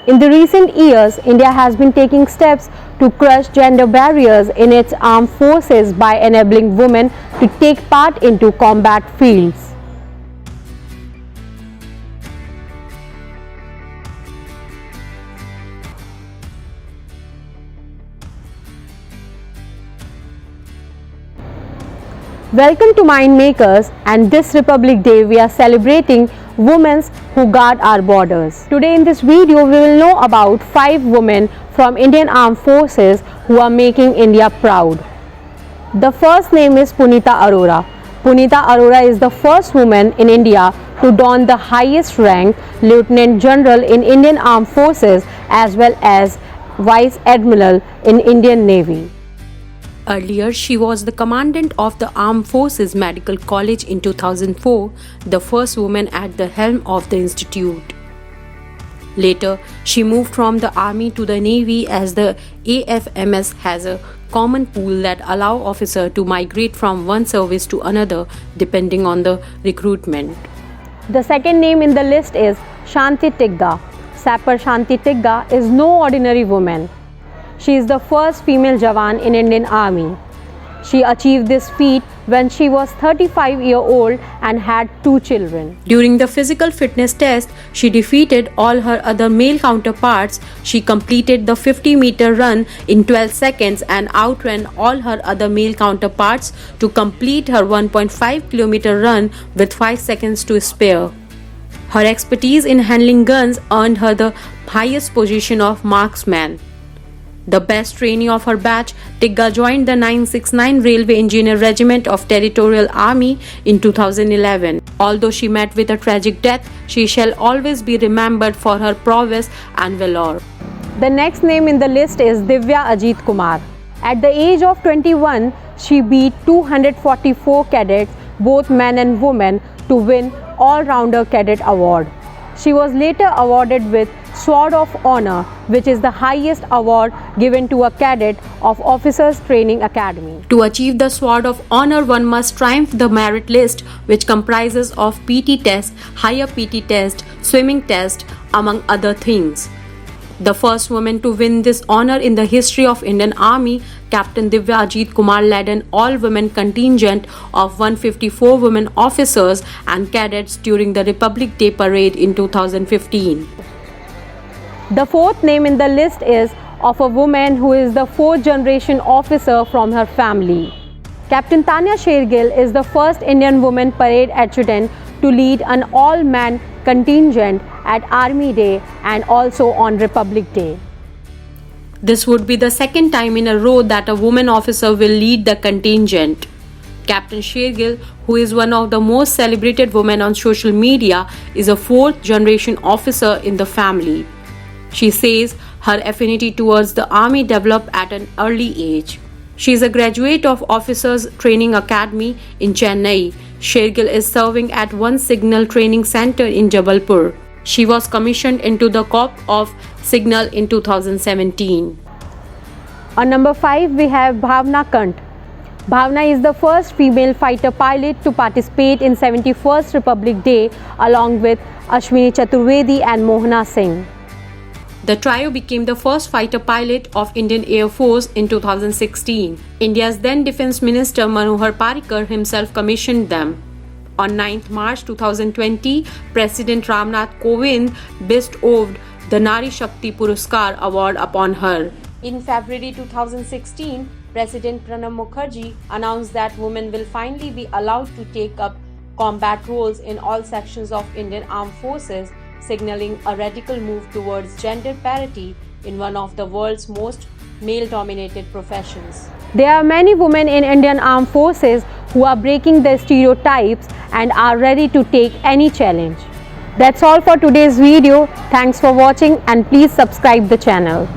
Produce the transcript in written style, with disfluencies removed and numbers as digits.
In the recent years, India has been taking steps to crush gender barriers in its armed forces by enabling women to take part into combat fields. Welcome to Mind Makers, and this Republic Day we are celebrating women who guard our borders. Today in this video we will know about 5 women from Indian Armed Forces who are making India proud. The first name is Punita Arora. Punita Arora is the first woman in India to don the highest rank, Lieutenant General in Indian Armed Forces, as well as Vice Admiral in Indian Navy. Earlier, she was the commandant of the Armed Forces Medical College in 2004, the first woman at the helm of the institute. Later, she moved from the army to the navy, as the AFMS has a common pool that allow officers to migrate from one service to another depending on the recruitment. The second name in the list is Shanti Tigga. Sapper Shanti Tigga is no ordinary woman. She is the first female Jawan in Indian Army. She achieved this feat when she was 35-year-old and had 2 children. During the physical fitness test, she defeated all her other male counterparts. She completed the 50-meter run in 12 seconds and outran all her other male counterparts to complete her 1.5-kilometer run with 5 seconds to spare. Her expertise in handling guns earned her the highest position of marksman. The best trainee of her batch, Tigga joined the 969 Railway Engineer Regiment of Territorial Army in 2011. Although she met with a tragic death, she shall always be remembered for her prowess and valor. The next name in the list is Divya Ajit Kumar. At the age of 21, she beat 244 cadets, both men and women, to win All-Rounder Cadet Award. She was later awarded with Sword of Honor, which is the highest award given to a cadet of Officers Training Academy. To achieve the Sword of Honor, one must triumph the merit list, which comprises of PT test, higher PT test, swimming test, among other things. The first woman to win this honor in the history of Indian Army, Captain Divya Ajit Kumar led an all-women contingent of 154 women officers and cadets during the Republic Day parade in 2015. The fourth name in the list is of a woman who is the 4th generation officer from her family. Captain Tanya Shergill is the first Indian woman parade adjutant to lead an all-man contingent at Army Day and also on Republic Day. This would be the second time in a row that a woman officer will lead the contingent. Captain Shergill, who is one of the most celebrated women on social media, is a 4th generation officer in the family. She says her affinity towards the army developed at an early age. She is a graduate of Officers Training Academy in Chennai. Shergill is serving at One Signal Training Center in Jabalpur. She was commissioned into the Corps of Signal in 2017. On number 5, we have Bhavna Kant. Bhavna is the first female fighter pilot to participate in 71st Republic Day along with Ashwini Chaturvedi and Mohana Singh. The trio became the first fighter pilot of Indian Air Force in 2016. India's then Defence Minister Manohar Parrikar himself commissioned them. On 9th March 2020, President Ramnath Kovind bestowed the Nari Shakti Puraskar award upon her. In February 2016, President Pranab Mukherjee announced that women will finally be allowed to take up combat roles in all sections of Indian Armed Forces, signaling a radical move towards gender parity in one of the world's most male-dominated professions. There are many women in Indian Armed Forces who are breaking the stereotypes and are ready to take any challenge. That's all for today's video. Thanks for watching and please subscribe the channel.